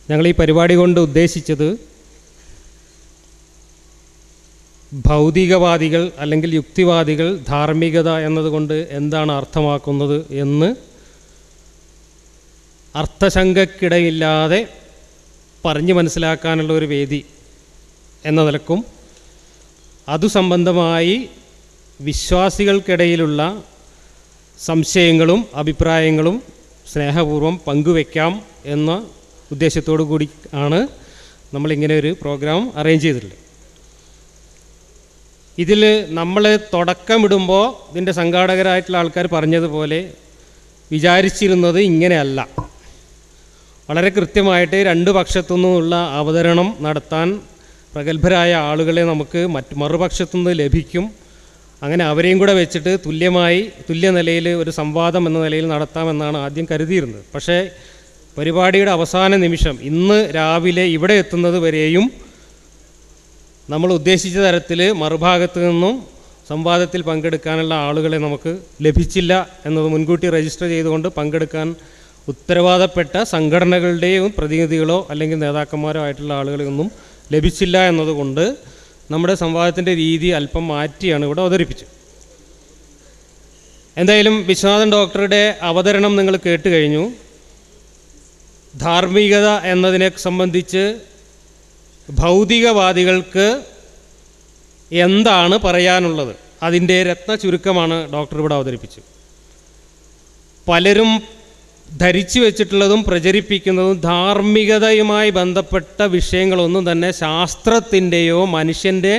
ഞങ്ങൾ ഈ പരിപാടി കൊണ്ട് ഉദ്ദേശിച്ചത് ഭൗതികവാദികൾ അല്ലെങ്കിൽ യുക്തിവാദികൾ ധാർമ്മികത എന്നതുകൊണ്ട് എന്താണ് അർത്ഥമാക്കുന്നത് എന്ന് അർത്ഥശങ്കയ്ക്കിടയില്ലാതെ പറഞ്ഞു മനസ്സിലാക്കാനുള്ള ഒരു വേദി എന്ന നിലക്കും അതു സംബന്ധമായി വിശ്വാസികൾക്കിടയിലുള്ള സംശയങ്ങളും അഭിപ്രായങ്ങളും സ്നേഹപൂർവ്വം പങ്കുവെക്കാം എന്ന ഉദ്ദേശത്തോടു കൂടി ആണ് നമ്മളിങ്ങനെ ഒരു പ്രോഗ്രാം അറേഞ്ച് ചെയ്തിട്ടുള്ളത്. ഇതിൽ നമ്മൾ തുടക്കമിടുമ്പോൾ ഇതിൻ്റെ സംഘാടകരായിട്ടുള്ള ആൾക്കാർ പറഞ്ഞതുപോലെ വിചാരിച്ചിരുന്നത് ഇങ്ങനെയല്ല. വളരെ കൃത്യമായിട്ട് രണ്ട് പക്ഷത്തു നിന്നുള്ള അവതരണം നടത്താൻ പ്രഗത്ഭരായ ആളുകളെ നമുക്ക് മറുപക്ഷത്തുനിന്ന് ലഭിക്കും. അങ്ങനെ അവരെയും കൂടെ വെച്ചിട്ട് തുല്യ നിലയിൽ ഒരു സംവാദം എന്ന നിലയിൽ നടത്താമെന്നാണ് ആദ്യം കരുതിയിരുന്നത്. പക്ഷേ പരിപാടിയുടെ അവസാന നിമിഷം ഇന്ന് രാവിലെ ഇവിടെ എത്തുന്നത് വരെയും നമ്മൾ ഉദ്ദേശിച്ച തരത്തിൽ മറുഭാഗത്ത് നിന്നും സംവാദത്തിൽ പങ്കെടുക്കാനുള്ള ആളുകളെ നമുക്ക് ലഭിച്ചില്ല എന്നത് മുൻകൂട്ടി രജിസ്റ്റർ ചെയ്തുകൊണ്ട് പങ്കെടുക്കാൻ ഉത്തരവാദപ്പെട്ട സംഘടനകളുടെയും പ്രതിനിധികളോ അല്ലെങ്കിൽ നേതാക്കന്മാരോ ആയിട്ടുള്ള ആളുകളെയൊന്നും ലഭിച്ചില്ല എന്നതുകൊണ്ട് നമ്മുടെ സംവാദത്തിൻ്റെ രീതി അല്പം മാറ്റിയാണ് ഇവിടെ അവതരിപ്പിച്ചത്. എന്തായാലും വിശ്വനാഥൻ ഡോക്ടറുടെ അവതരണം നിങ്ങൾ കേട്ട് കഴിഞ്ഞു. ധാർമ്മികത എന്നതിനെ സംബന്ധിച്ച് ഭൗതികവാദികൾക്ക് എന്താണ് പറയാനുള്ളത് അതിൻ്റെ രത്ന ചുരുക്കമാണ് ഡോക്ടർ ഇവിടെ അവതരിപ്പിച്ചത്. പലരും ധരിച്ചു വെച്ചിട്ടുള്ളതും പ്രചരിപ്പിക്കുന്നതും ധാർമ്മികതയുമായി ബന്ധപ്പെട്ട വിഷയങ്ങളൊന്നും തന്നെ ശാസ്ത്രത്തിൻ്റെയോ മനുഷ്യൻ്റെ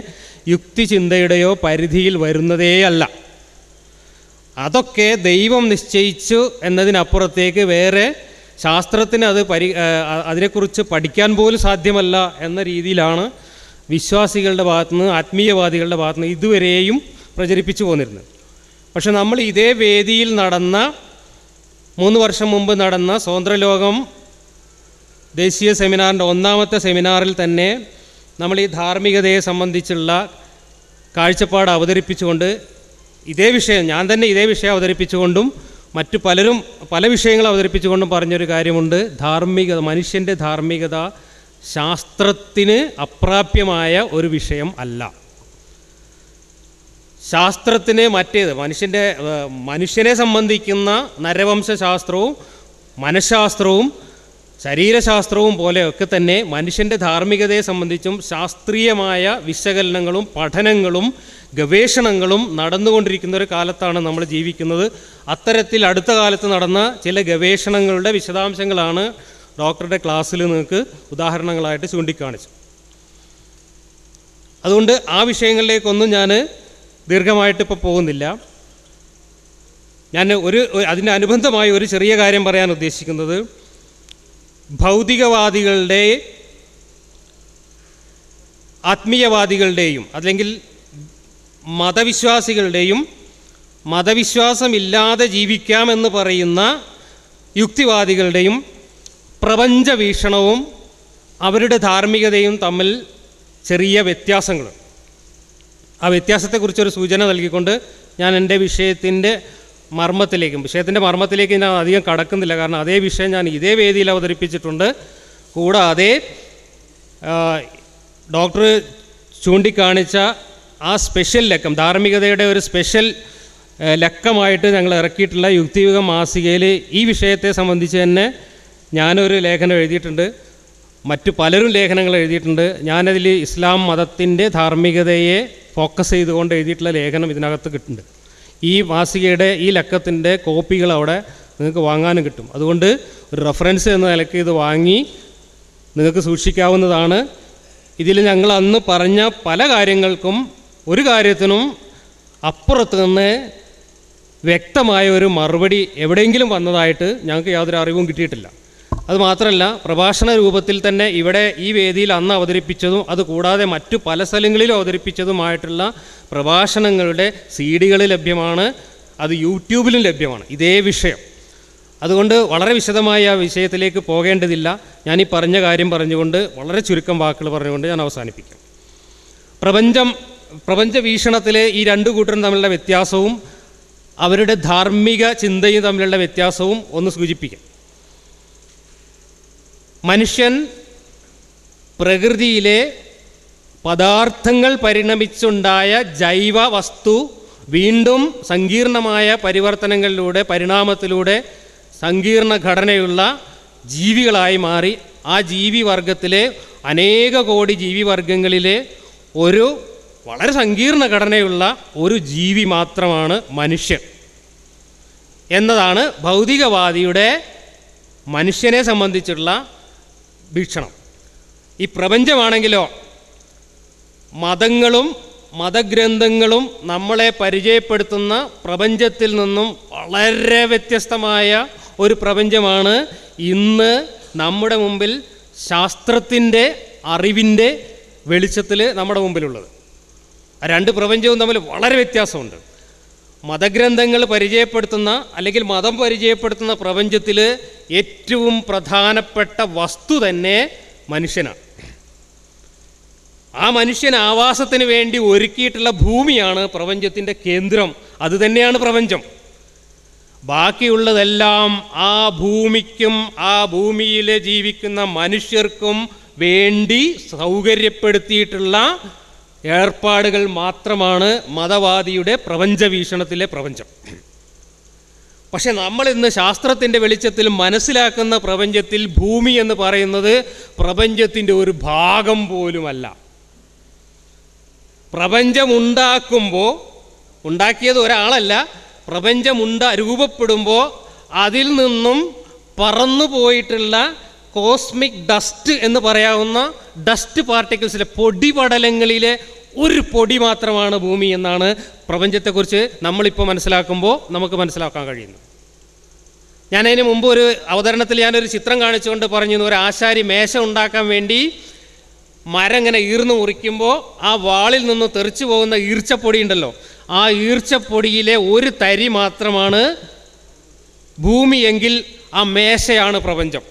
യുക്തിചിന്തയുടെയോ പരിധിയിൽ വരുന്നതേയല്ല. അതൊക്കെ ദൈവം നിശ്ചയിച്ചു എന്നതിനപ്പുറത്തേക്ക് വേറെ ശാസ്ത്രത്തിന് അതിനെക്കുറിച്ച് പഠിക്കാൻ പോലും സാധ്യമല്ല എന്ന രീതിയിലാണ് വിശ്വാസികളുടെ ഭാഗത്തുനിന്ന് ആത്മീയവാദികളുടെ ഭാഗത്തുനിന്ന് ഇതുവരെയും പ്രചരിപ്പിച്ചു പോന്നിരുന്നത്. പക്ഷെ നമ്മൾ ഇതേ വേദിയിൽ നടന്ന 3 വർഷം മുമ്പ് നടന്ന സ്വതന്ത്രലോകം ദേശീയ സെമിനാറിൻ്റെ 1ാമത്തെ സെമിനാറിൽ തന്നെ നമ്മൾ ഈ ധാർമ്മികതയെ സംബന്ധിച്ചുള്ള കാഴ്ചപ്പാട് അവതരിപ്പിച്ചുകൊണ്ട് ഞാൻ തന്നെ ഇതേ വിഷയം അവതരിപ്പിച്ചുകൊണ്ടും മറ്റു പലരും പല വിഷയങ്ങൾ അവതരിപ്പിച്ചുകൊണ്ടും പറഞ്ഞൊരു കാര്യമുണ്ട്. ധാർമ്മികത, മനുഷ്യൻ്റെ ധാർമ്മികത ശാസ്ത്രത്തിന് അപ്രാപ്യമായ ഒരു വിഷയം അല്ല. ശാസ്ത്രത്തിന് മനുഷ്യനെ സംബന്ധിക്കുന്ന നരവംശാസ്ത്രവും മനഃശാസ്ത്രവും ശരീരശാസ്ത്രവും പോലെയൊക്കെ തന്നെ മനുഷ്യൻ്റെ ധാർമ്മികതയെ സംബന്ധിച്ചും ശാസ്ത്രീയമായ വിശകലനങ്ങളും പഠനങ്ങളും ഗവേഷണങ്ങളും നടന്നുകൊണ്ടിരിക്കുന്ന ഒരു കാലത്താണ് നമ്മൾ ജീവിക്കുന്നത്. അത്തരത്തിൽ അടുത്ത കാലത്ത് നടന്ന ചില ഗവേഷണങ്ങളുടെ വിശദാംശങ്ങളാണ് ഡോക്ടറുടെ ക്ലാസ്സിൽ നിങ്ങൾക്ക് ഉദാഹരണങ്ങളായിട്ട് ചൂണ്ടിക്കാണിച്ചു. അതുകൊണ്ട് ആ വിഷയങ്ങളിലേക്കൊന്നും ഞാൻ ദീർഘമായിട്ട് ഇപ്പോൾ പോകുന്നില്ല. ഞാൻ അതിന് അനുബന്ധമായി ഒരു ചെറിയ കാര്യം പറയാൻ ഉദ്ദേശിക്കുന്നത്, ഭൗതികവാദികളുടെ ആത്മീയവാദികളുടെയും അല്ലെങ്കിൽ മതവിശ്വാസികളുടെയും മതവിശ്വാസമില്ലാതെ ജീവിക്കാമെന്ന് പറയുന്ന യുക്തിവാദികളുടെയും പ്രപഞ്ച വീക്ഷണവും അവരുടെ ധാർമ്മികതയും തമ്മിൽ ചെറിയ വ്യത്യാസങ്ങൾ. ആ വ്യത്യാസത്തെക്കുറിച്ചൊരു സൂചന നൽകിക്കൊണ്ട് ഞാൻ എൻ്റെ വിഷയത്തിൻ്റെ മർമ്മത്തിലേക്ക് ഞാൻ അധികം കടക്കുന്നില്ല. കാരണം അതേ വിഷയം ഞാൻ ഇതേ വേദിയിൽ അവതരിപ്പിച്ചിട്ടുണ്ട്. കൂടാതെ ഡോക്ടർ ചൂണ്ടിക്കാണിച്ച ആ സ്പെഷ്യൽ ലക്കം, ധാർമ്മികതയുടെ ഒരു സ്പെഷ്യൽ ലക്കമായിട്ട് ഞങ്ങൾ ഇറക്കിയിട്ടുള്ള യുക്തിയുഗം മാസികയിൽ ഈ വിഷയത്തെ സംബന്ധിച്ച് തന്നെ ഞാനൊരു ലേഖനം എഴുതിയിട്ടുണ്ട്. മറ്റു പലരും ലേഖനങ്ങൾ എഴുതിയിട്ടുണ്ട്. ഞാനതിൽ ഇസ്ലാം മതത്തിൻ്റെ ധാർമ്മികതയെ ഫോക്കസ് ചെയ്തുകൊണ്ട് എഴുതിയിട്ടുള്ള ലേഖനം ഇതിനകത്ത് കിട്ടുന്നുണ്ട്. ഈ മാസികയുടെ ഈ ലക്കത്തിൻ്റെ കോപ്പികൾ അവിടെ നിങ്ങൾക്ക് വാങ്ങാനും കിട്ടും. അതുകൊണ്ട് ഒരു റെഫറൻസ് എന്ന നിലയ്ക്ക് ഇത് വാങ്ങി നിങ്ങൾക്ക് സൂക്ഷിക്കാവുന്നതാണ്. ഇതിൽ ഞങ്ങൾ അന്ന് പറഞ്ഞ പല കാര്യങ്ങൾക്കും ഒരു കാര്യത്തിനും അപ്പുറത്ത് നിന്ന് വ്യക്തമായ ഒരു മറുപടി എവിടെയെങ്കിലും വന്നതായിട്ട് ഞങ്ങൾക്ക് യാതൊരു അറിവും കിട്ടിയിട്ടില്ല. അതുമാത്രമല്ല, പ്രഭാഷണ രൂപത്തിൽ തന്നെ ഇവിടെ ഈ വേദിയിൽ അന്ന് അവതരിപ്പിച്ചതും അതുകൂടാതെ മറ്റു പല സ്ഥലങ്ങളിലും അവതരിപ്പിച്ചതുമായിട്ടുള്ള പ്രഭാഷണങ്ങളുടെ CD-കൾ ലഭ്യമാണ്. അത് യൂട്യൂബിലും ലഭ്യമാണ്, ഇതേ വിഷയം. അതുകൊണ്ട് വളരെ വിശദമായി ആ വിഷയത്തിലേക്ക് പോകേണ്ടതില്ല. ഞാനീ പറഞ്ഞ കാര്യം പറഞ്ഞുകൊണ്ട് വളരെ ചുരുക്കം വാക്കുകൾ പറഞ്ഞുകൊണ്ട് ഞാൻ അവസാനിപ്പിക്കാം. പ്രപഞ്ച വീക്ഷണത്തിലെ ഈ രണ്ടു കൂട്ടരും തമ്മിലുള്ള വ്യത്യാസവും അവരുടെ ധാർമ്മിക ചിന്തയും തമ്മിലുള്ള വ്യത്യാസവും ഒന്ന് സൂചിപ്പിക്കാം. മനുഷ്യൻ പ്രകൃതിയിലെ പദാർത്ഥങ്ങൾ പരിണമിച്ചുണ്ടായ ജൈവ വസ്തു വീണ്ടും സങ്കീർണമായ പരിവർത്തനങ്ങളിലൂടെ, പരിണാമത്തിലൂടെ സങ്കീർണ ഘടനയുള്ള ജീവികളായി മാറി. ആ ജീവിവർഗത്തിലെ അനേക കോടി ജീവിവർഗങ്ങളിലെ ഒരു വളരെ സങ്കീർണ ഘടനയുള്ള ഒരു ജീവി മാത്രമാണ് മനുഷ്യൻ എന്നതാണ് ഭൗതികവാദിയുടെ മനുഷ്യനെ സംബന്ധിച്ചുള്ള വീക്ഷണം. ഈ പ്രപഞ്ചമാണെങ്കിലോ മതങ്ങളും മതഗ്രന്ഥങ്ങളും നമ്മളെ പരിചയപ്പെടുത്തുന്ന പ്രപഞ്ചത്തിൽ നിന്നും വളരെ വ്യത്യസ്തമായ ഒരു പ്രപഞ്ചമാണ് ഇന്ന് നമ്മുടെ മുമ്പിൽ ശാസ്ത്രത്തിൻ്റെ അറിവിൻ്റെ വെളിച്ചത്തിൽ നമ്മുടെ മുമ്പിലുള്ളത്. രണ്ട് പ്രപഞ്ചവും തമ്മിൽ വളരെ വ്യത്യാസമുണ്ട്. മതഗ്രന്ഥങ്ങൾ പരിചയപ്പെടുത്തുന്ന അല്ലെങ്കിൽ മതം പരിചയപ്പെടുത്തുന്ന പ്രപഞ്ചത്തിൽ ഏറ്റവും പ്രധാനപ്പെട്ട വസ്തു തന്നെ മനുഷ്യനാണ്. ആ മനുഷ്യൻ ആവാസത്തിന് വേണ്ടി ഒരുക്കിയിട്ടുള്ള ഭൂമിയാണ് പ്രപഞ്ചത്തിൻ്റെ കേന്ദ്രം. അതുതന്നെയാണ് പ്രപഞ്ചം. ബാക്കിയുള്ളതെല്ലാം ആ ഭൂമിക്കും ആ ഭൂമിയിൽ ജീവിക്കുന്ന മനുഷ്യർക്കും വേണ്ടി സൗകര്യപ്പെടുത്തിയിട്ടുള്ള ഏർപ്പാടുകൾ മാത്രമാണ് മതവാദിയുടെ പ്രപഞ്ച വീക്ഷണത്തിലെ പ്രപഞ്ചം. പക്ഷെ നമ്മളിന്ന് ശാസ്ത്രത്തിൻ്റെ വെളിച്ചത്തിൽ മനസ്സിലാക്കുന്ന പ്രപഞ്ചത്തിൽ ഭൂമി എന്ന് പറയുന്നത് പ്രപഞ്ചത്തിൻ്റെ ഒരു ഭാഗം പോലുമല്ല. പ്രപഞ്ചമുണ്ടാക്കുമ്പോൾ, ഉണ്ടാക്കിയത് ഒരാളല്ല, രൂപപ്പെടുമ്പോൾ അതിൽ നിന്നും പറന്നു പോയിട്ടുള്ള കോസ്മിക് ഡസ്റ്റ് എന്ന് പറയാവുന്ന ഡസ്റ്റ് പാർട്ടിക്കിൾസിലെ പൊടിപടലങ്ങളിലെ ഒരു പൊടി മാത്രമാണ് ഭൂമി എന്നാണ് പ്രപഞ്ചത്തെക്കുറിച്ച് നമ്മളിപ്പോൾ മനസ്സിലാക്കുമ്പോൾ നമുക്ക് മനസ്സിലാക്കാൻ കഴിയുന്നത്. ഞാനതിന് മുമ്പ് ഒരു അവതരണത്തിൽ ഞാനൊരു ചിത്രം കാണിച്ചുകൊണ്ട് പറഞ്ഞിരുന്നു, ഒരു ആശാരി മേശ ഉണ്ടാക്കാൻ വേണ്ടി മരം ഇങ്ങനെ ഈർന്നു മുറിക്കുമ്പോൾ ആ വാളിൽ നിന്ന് തെറിച്ചു പോകുന്ന ഈർച്ചപ്പൊടി ഉണ്ടല്ലോ, ആ ഈർച്ചപ്പൊടിയിലെ ഒരു തരി മാത്രമാണ് ഭൂമിയെങ്കിൽ ആ മേശയാണ് പ്രപഞ്ചം.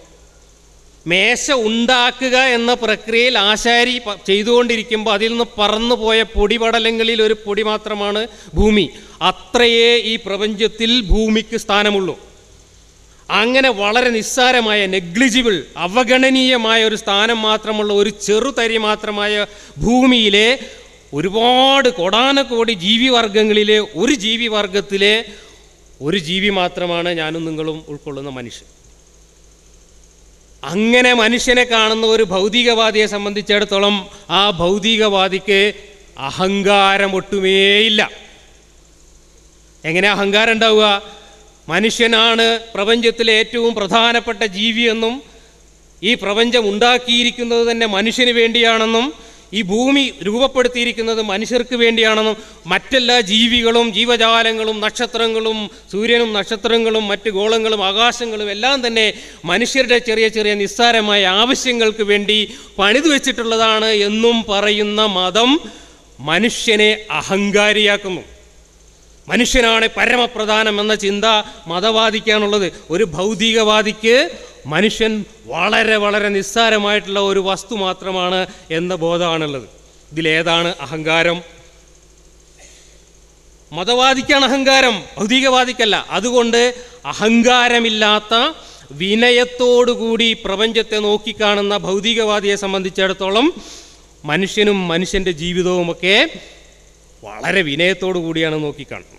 മേശ ഉണ്ടാക്കുക എന്ന പ്രക്രിയയിൽ ആശാരി ചെയ്തുകൊണ്ടിരിക്കുമ്പോൾ അതിൽ നിന്ന് പറന്നു പോയ പൊടിപടലങ്ങളിൽ ഒരു പൊടി മാത്രമാണ് ഭൂമി. അത്രയേ ഈ പ്രപഞ്ചത്തിൽ ഭൂമിക്ക് സ്ഥാനമുള്ളൂ. അങ്ങനെ വളരെ നിസ്സാരമായ, നെഗ്ലിജിബിൾ, അവഗണനീയമായ ഒരു സ്ഥാനം മാത്രമുള്ള ഒരു ചെറുതരി മാത്രമായ ഭൂമിയിലെ ഒരുപാട് കോടാനകോടി ജീവിവർഗങ്ങളിലെ ഒരു ജീവിവർഗത്തിലെ ഒരു ജീവി മാത്രമാണ് ഞാനും നിങ്ങളും ഉൾക്കൊള്ളുന്ന മനുഷ്യൻ. അങ്ങനെ മനുഷ്യനെ കാണുന്ന ഒരു ഭൗതികവാദിയെ സംബന്ധിച്ചിടത്തോളം ആ ഭൗതികവാദിക്ക് അഹങ്കാരം ഒട്ടുമേയില്ല. എങ്ങനെ അഹങ്കാരം ഉണ്ടാവുക? മനുഷ്യനാണ് പ്രപഞ്ചത്തിലെ ഏറ്റവും പ്രധാനപ്പെട്ട ജീവിയെന്നും ഈ പ്രപഞ്ചം ഉണ്ടാക്കിയിരിക്കുന്നത് തന്നെ മനുഷ്യന് വേണ്ടിയാണെന്നും ഈ ഭൂമി രൂപപ്പെടുത്തിയിരിക്കുന്നത് മനുഷ്യർക്ക് വേണ്ടിയാണെന്നും മറ്റെല്ലാ ജീവികളും ജീവജാലങ്ങളും നക്ഷത്രങ്ങളും സൂര്യനും നക്ഷത്രങ്ങളും മറ്റ് ഗോളങ്ങളും ആകാശങ്ങളും എല്ലാം തന്നെ മനുഷ്യരുടെ ചെറിയ ചെറിയ നിസ്സാരമായ ആവശ്യങ്ങൾക്ക് വേണ്ടി പണിതു വെച്ചിട്ടുള്ളതാണ് എന്നും പറയുന്ന മതം മനുഷ്യനെ അഹങ്കാരിയാക്കുന്നു. മനുഷ്യനാണ് പരമപ്രധാനം എന്ന ചിന്ത മതവാദിക്കാനുള്ളത്. ഒരു ഭൗതികവാദിക്ക് മനുഷ്യൻ വളരെ വളരെ നിസ്സാരമായിട്ടുള്ള ഒരു വസ്തു മാത്രമാണ് എന്ന ബോധമാണുള്ളത്. ഇതിലേതാണ് അഹങ്കാരം? മതവാദിക്കാണ് അഹങ്കാരം, ഭൗതികവാദിക്കല്ല. അതുകൊണ്ട് അഹങ്കാരമില്ലാത്ത വിനയത്തോടുകൂടി പ്രപഞ്ചത്തെ നോക്കിക്കാണുന്ന ഭൗതികവാദിയെ സംബന്ധിച്ചിടത്തോളം മനുഷ്യനും മനുഷ്യൻ്റെ ജീവിതവുമൊക്കെ വളരെ വിനയത്തോടു കൂടിയാണ് നോക്കിക്കാണുന്നത്.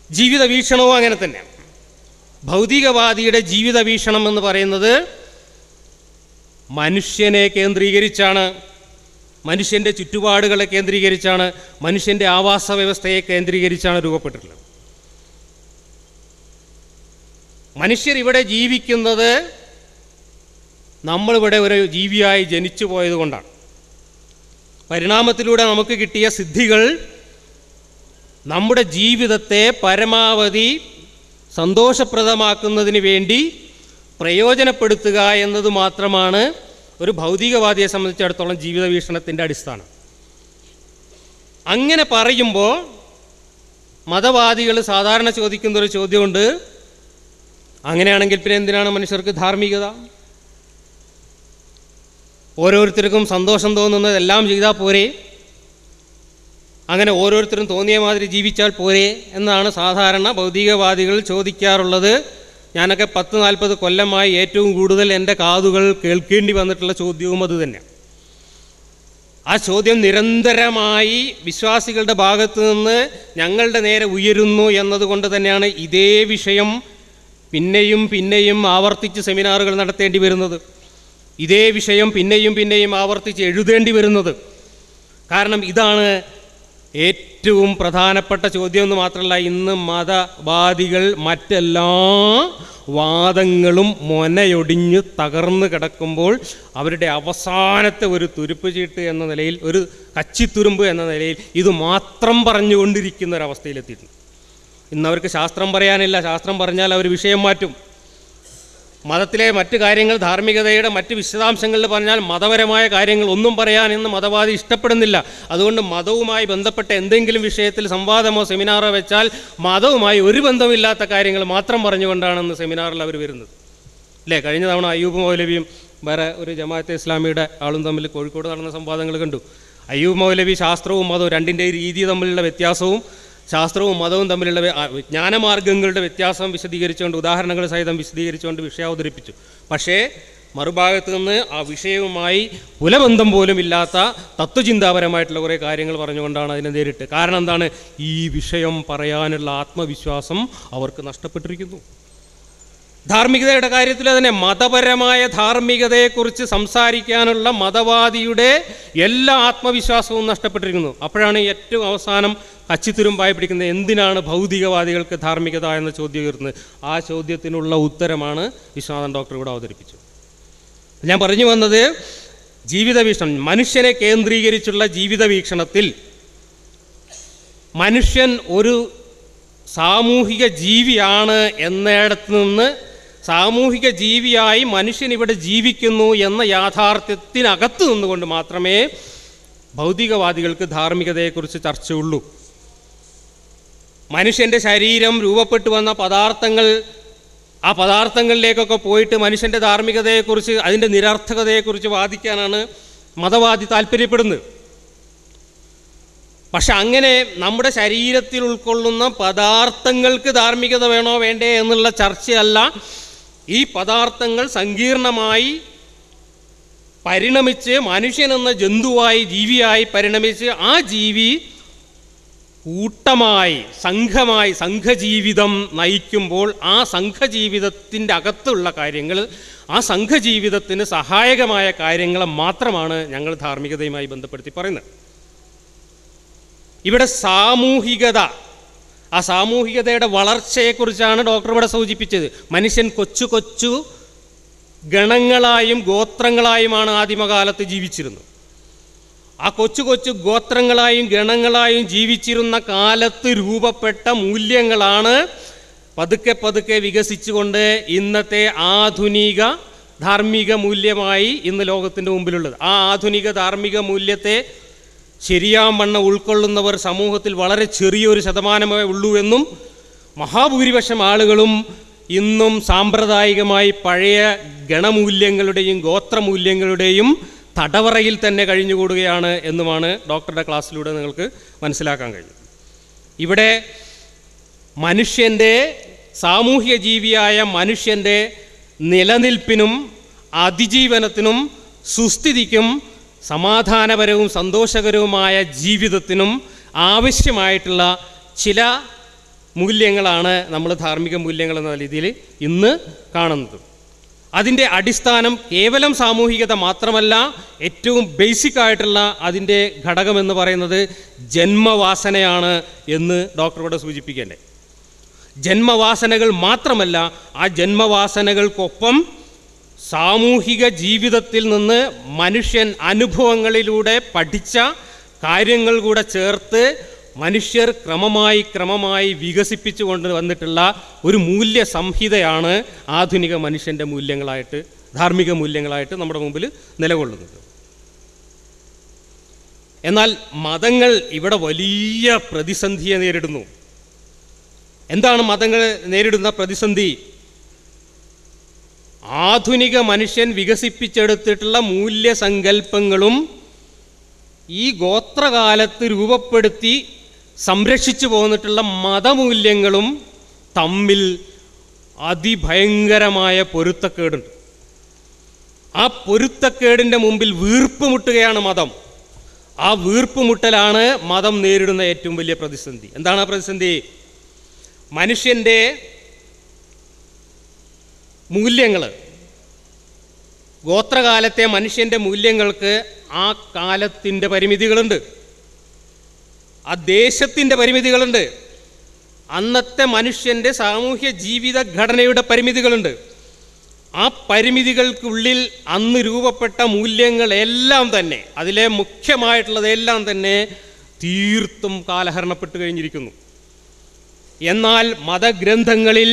ജീവിത വീക്ഷണവും അങ്ങനെ തന്നെ. ഭൗതികവാദിയുടെ ജീവിത വീക്ഷണം എന്ന് പറയുന്നത് മനുഷ്യനെ കേന്ദ്രീകരിച്ചാണ്, മനുഷ്യൻ്റെ ചുറ്റുപാടുകളെ കേന്ദ്രീകരിച്ചാണ്, മനുഷ്യൻ്റെ ആവാസ വ്യവസ്ഥയെ കേന്ദ്രീകരിച്ചാണ് രൂപപ്പെട്ടിട്ടുള്ളത്. മനുഷ്യർ ഇവിടെ ജീവിക്കുന്നത് നമ്മളിവിടെ ഒരു ജീവിയായി ജനിച്ചു പോയതുകൊണ്ടാണ്. പരിണാമത്തിലൂടെ നമുക്ക് കിട്ടിയ സിദ്ധികൾ നമ്മുടെ ജീവിതത്തെ പരമാവധി സന്തോഷപ്രദമാക്കുന്നതിന് വേണ്ടി പ്രയോജനപ്പെടുത്തുക എന്നത് മാത്രമാണ് ഒരു ഭൗതികവാദിയെ സംബന്ധിച്ചിടത്തോളം ജീവിത വീക്ഷണത്തിൻ്റെ അടിസ്ഥാനം. അങ്ങനെ പറയുമ്പോൾ മതവാദികൾ സാധാരണ ചോദിക്കുന്നൊരു ചോദ്യമുണ്ട്, അങ്ങനെയാണെങ്കിൽ പിന്നെ എന്തിനാണ് മനുഷ്യർക്ക് ധാർമ്മികത? ഓരോരുത്തർക്കും സന്തോഷം തോന്നുന്നതെല്ലാം ചെയ്താൽ പോരെ? അങ്ങനെ ഓരോരുത്തരും തോന്നിയ മാതിരി ജീവിച്ചാൽ പോരെ എന്നാണ് സാധാരണ ഭൗതികവാദികൾ ചോദിക്കാറുള്ളത്. ഞാനൊക്കെ 10-40 കൊല്ലമായി ഏറ്റവും കൂടുതൽ എൻ്റെ കാതുകൾ കേൾക്കേണ്ടി വന്നിട്ടുള്ള ചോദ്യവും അത് തന്നെയാണ്. ആ ചോദ്യം നിരന്തരമായി വിശ്വാസികളുടെ ഭാഗത്ത് നിന്ന് ഞങ്ങളുടെ നേരെ ഉയരുന്നു എന്നതുകൊണ്ട് തന്നെയാണ് ഇതേ വിഷയം പിന്നെയും പിന്നെയും ആവർത്തിച്ച് സെമിനാറുകൾ നടത്തേണ്ടി വരുന്നത്, ഇതേ വിഷയം പിന്നെയും പിന്നെയും ആവർത്തിച്ച് എഴുതേണ്ടി വരുന്നത്. കാരണം ഇതാണ് ഏറ്റവും പ്രധാനപ്പെട്ട ചോദ്യം എന്ന് മാത്രമല്ല, ഇന്ന് മതവാദികൾ മറ്റെല്ലാ വാദങ്ങളും മൊനയൊടിഞ്ഞ് തകർന്നു കിടക്കുമ്പോൾ അവരുടെ അവസാനത്തെ ഒരു തുരുപ്പ് ചീട്ട് എന്ന നിലയിൽ, ഒരു കച്ചിത്തുരുമ്പ് എന്ന നിലയിൽ ഇത് മാത്രം പറഞ്ഞുകൊണ്ടിരിക്കുന്ന ഒരവസ്ഥയിലെത്തിയിട്ടുണ്ട്. ഇന്നവർക്ക് ശാസ്ത്രം പറയാനില്ല. ശാസ്ത്രം പറഞ്ഞാൽ അവർ വിഷയം മാറ്റും. മതത്തിലെ മറ്റ് കാര്യങ്ങൾ, ധാർമ്മികതയുടെ മറ്റ് വിശദാംശങ്ങളിൽ പറഞ്ഞാൽ മതപരമായ കാര്യങ്ങൾ ഒന്നും പറയാൻ ഇന്ന് മതവാദി ഇഷ്ടപ്പെടുന്നില്ല. അതുകൊണ്ട് മതവുമായി ബന്ധപ്പെട്ട എന്തെങ്കിലും വിഷയത്തിൽ സംവാദമോ സെമിനാറോ വെച്ചാൽ മതവുമായി ഒരു ബന്ധമില്ലാത്ത കാര്യങ്ങൾ മാത്രം പറഞ്ഞുകൊണ്ടാണ് ഇന്ന് സെമിനാറിൽ അവർ വരുന്നത്. അല്ലേ? കഴിഞ്ഞ തവണ അയ്യൂബ് മൗലവിയും വേറെ ഒരു ജമാഅത്തെ ഇസ്ലാമിയുടെ ആളും തമ്മിൽ കോഴിക്കോട് നടന്ന സംവാദങ്ങൾ കണ്ടു. അയ്യൂബ് മൗലവി ശാസ്ത്രവും മതവും രണ്ടിൻ്റെ രീതി തമ്മിലുള്ള വ്യത്യാസവും ശാസ്ത്രവും മതവും തമ്മിലുള്ള ജ്ഞാനമാർഗങ്ങളുടെ വ്യത്യാസം വിശദീകരിച്ചുകൊണ്ട്, ഉദാഹരണങ്ങൾ സഹിതം വിശദീകരിച്ചുകൊണ്ട് വിഷയം അവതരിപ്പിച്ചു. പക്ഷേ മറുഭാഗത്ത് നിന്ന് ആ വിഷയവുമായി കുലബന്ധം പോലും ഇല്ലാത്ത തത്വചിന്താപരമായിട്ടുള്ള കുറേ കാര്യങ്ങൾ പറഞ്ഞുകൊണ്ടാണ് അതിനെ നേരിട്ട്. കാരണം എന്താണ്? ഈ വിഷയം പറയാനുള്ള ആത്മവിശ്വാസം അവർക്ക് നഷ്ടപ്പെട്ടിരിക്കുന്നു. ധാർമ്മികതയുടെ കാര്യത്തിൽ തന്നെ മതപരമായ ധാർമ്മികതയെക്കുറിച്ച് സംസാരിക്കാനുള്ള മതവാദിയുടെ എല്ലാ ആത്മവിശ്വാസവും നഷ്ടപ്പെട്ടിരിക്കുന്നു. അപ്പോഴാണ് ഏറ്റവും അവസാനം കച്ചിത്തുരുമ്പായി പിടിക്കുന്നത്, എന്തിനാണ് ഭൗതികവാദികൾക്ക് ധാർമ്മികത എന്ന ചോദ്യം ഉയർത്തുന്നത്? ആ ചോദ്യത്തിനുള്ള ഉത്തരമാണ് വിശ്വനാഥൻ ഡോക്ടർ ഇവിടെ അവതരിപ്പിച്ചു. ഞാൻ പറഞ്ഞു വന്നത്, ജീവിത വീക്ഷണം, മനുഷ്യനെ കേന്ദ്രീകരിച്ചുള്ള ജീവിത വീക്ഷണത്തിൽ മനുഷ്യൻ ഒരു സാമൂഹിക ജീവിയാണ് എന്നിടത്ത് നിന്ന് സാമൂഹിക ജീവിയായി മനുഷ്യൻ ഇവിടെ ജീവിക്കുന്നു എന്ന യാഥാർത്ഥ്യത്തിനകത്ത് നിന്നുകൊണ്ട് മാത്രമേ ഭൗതികവാദികൾക്ക് ധാർമ്മികതയെക്കുറിച്ച് ചർച്ചയുള്ളൂ. മനുഷ്യൻ്റെ ശരീരം രൂപപ്പെട്ടു വന്ന പദാർത്ഥങ്ങൾ, ആ പദാർത്ഥങ്ങളിലേക്കൊക്കെ പോയിട്ട് മനുഷ്യൻ്റെ ധാർമ്മികതയെക്കുറിച്ച്, അതിൻ്റെ നിരർത്ഥകതയെക്കുറിച്ച് വാദിക്കാനാണ് മതവാദി താല്പര്യപ്പെടുന്നത്. പക്ഷെ അങ്ങനെ നമ്മുടെ ശരീരത്തിൽ ഉൾക്കൊള്ളുന്ന പദാർത്ഥങ്ങൾക്ക് ധാർമ്മികത വേണോ വേണ്ടേ എന്നുള്ള ചർച്ചയല്ല. ഈ പദാർത്ഥങ്ങൾ സങ്കീർണമായി പരിണമിച്ച് മനുഷ്യനെന്ന ജന്തുവായി, ജീവിയായി പരിണമിച്ച് ആ ജീവി കൂട്ടമായി, സംഘമായി, സംഘജീവിതം നയിക്കുമ്പോൾ ആ സംഘജീവിതത്തിൻ്റെ അകത്തുള്ള കാര്യങ്ങൾ, ആ സംഘജീവിതത്തിന് സഹായകമായ കാര്യങ്ങൾ മാത്രമാണ് ഞങ്ങൾ ധാർമ്മികതയുമായി ബന്ധപ്പെടുത്തി പറയുന്നത്. ഇവിടെ സാമൂഹികത, ആ സാമൂഹികതയുടെ വളർച്ചയെക്കുറിച്ചാണ് ഡോക്ടർ ഇവിടെ സൂചിപ്പിച്ചത്. മനുഷ്യൻ കൊച്ചു കൊച്ചു ഗണങ്ങളായും ഗോത്രങ്ങളായുമാണ് ആദിമകാലത്ത് ജീവിച്ചിരുന്നത്. ആ കൊച്ചു കൊച്ചു ഗോത്രങ്ങളായും ഗണങ്ങളായും ജീവിച്ചിരുന്ന കാലത്ത് രൂപപ്പെട്ട മൂല്യങ്ങളാണ് പതുക്കെ പതുക്കെ വികസിച്ചുകൊണ്ട് ഇന്നത്തെ ആധുനിക ധാർമ്മിക മൂല്യമായി ഇന്ന് ലോകത്തിൻ്റെ മുമ്പിലുള്ളത്. ആ ആധുനിക ധാർമ്മിക മൂല്യത്തെ ശരിയാവണ്ണം ഉൾക്കൊള്ളുന്നവർ സമൂഹത്തിൽ വളരെ ചെറിയൊരു ശതമാനമേ ഉള്ളൂ എന്നും, മഹാഭൂരിപക്ഷം ആളുകളും ഇന്നും സാമ്പ്രദായികമായി പഴയ ഗണമൂല്യങ്ങളുടെയും ഗോത്രമൂല്യങ്ങളുടെയും തടവറയിൽ തന്നെ കഴിഞ്ഞുകൂടുകയാണ് എന്നുമാണ് ഡോക്ടറുടെ ക്ലാസ്സിലൂടെ നിങ്ങൾക്ക് മനസ്സിലാക്കാൻ കഴിയും. ഇവിടെ മനുഷ്യൻ്റെ, സാമൂഹ്യ ജീവിയായ മനുഷ്യൻ്റെ നിലനിൽപ്പിനും അതിജീവനത്തിനും സുസ്ഥിതിക്കും സമാധാനപരവും സന്തോഷകരവുമായ ജീവിതത്തിനും ആവശ്യമായിട്ടുള്ള ചില മൂല്യങ്ങളാണ് നമ്മൾ ധാർമ്മിക മൂല്യങ്ങൾ എന്ന രീതിയിൽ ഇന്ന് കാണുന്നത്. അതിൻ്റെ അടിസ്ഥാനം കേവലം സാമൂഹികത മാത്രമല്ല, ഏറ്റവും ബേസിക് ആയിട്ടുള്ള അതിൻ്റെ ഘടകമെന്ന് പറയുന്നത് ജന്മവാസനയാണ് എന്ന് ഡോക്ടർ ഇവിടെ സൂചിപ്പിക്കേണ്ടത്. ജന്മവാസനകൾ മാത്രമല്ല, ആ ജന്മവാസനകൾക്കൊപ്പം സാമൂഹിക ജീവിതത്തിൽ നിന്ന് മനുഷ്യൻ അനുഭവങ്ങളിലൂടെ പഠിച്ച കാര്യങ്ങൾ കൂടെ ചേർത്ത് മനുഷ്യർ ക്രമമായി വികസിപ്പിച്ചു കൊണ്ട് വന്നിട്ടുള്ള ഒരു മൂല്യ സംഹിതയാണ് ആധുനിക മനുഷ്യൻ്റെ മൂല്യങ്ങളായിട്ട്, ധാർമ്മിക മൂല്യങ്ങളായിട്ട് നമ്മുടെ മുമ്പിൽ നിലകൊള്ളുന്നത്. എന്നാൽ മതങ്ങൾ ഇവിടെ വലിയ പ്രതിസന്ധിയെ നേരിടുന്നു. എന്താണ് മതങ്ങൾ നേരിടുന്ന പ്രതിസന്ധി? ആധുനിക മനുഷ്യൻ വികസിപ്പിച്ചെടുത്തിട്ടുള്ള മൂല്യസങ്കല്പങ്ങളും ഈ ഗോത്രകാലത്ത് രൂപപ്പെടുത്തി സംരക്ഷിച്ചു പോന്നിട്ടുള്ള മതമൂല്യങ്ങളും തമ്മിൽ അതിഭയങ്കരമായ പൊരുത്തക്കേടുണ്ട്. ആ പൊരുത്തക്കേടിൻ്റെ മുമ്പിൽ വീർപ്പുമുട്ടുകയാണ് മതം. ആ വീർപ്പുമുട്ടലാണ് മതം നേരിടുന്ന ഏറ്റവും വലിയ പ്രതിസന്ധി. എന്താണ് ആ പ്രതിസന്ധി? മനുഷ്യൻ്റെ മൂല്യങ്ങൾ, ഗോത്രകാലത്തെ മനുഷ്യൻ്റെ മൂല്യങ്ങൾക്ക് ആ കാലത്തിൻ്റെ പരിമിതികളുണ്ട്, ആ ദേശത്തിൻ്റെ പരിമിതികളുണ്ട്, അന്നത്തെ മനുഷ്യൻ്റെ സാമൂഹ്യ ജീവിത ഘടനയുടെ പരിമിതികളുണ്ട്. ആ പരിമിതികൾക്കുള്ളിൽ അന്ന് രൂപപ്പെട്ട മൂല്യങ്ങളെല്ലാം തന്നെ, അതിലെ മുഖ്യമായിട്ടുള്ളതെല്ലാം തന്നെ തീർത്തും കാലഹരണപ്പെട്ട് കഴിഞ്ഞിരിക്കുന്നു. എന്നാൽ മതഗ്രന്ഥങ്ങളിൽ,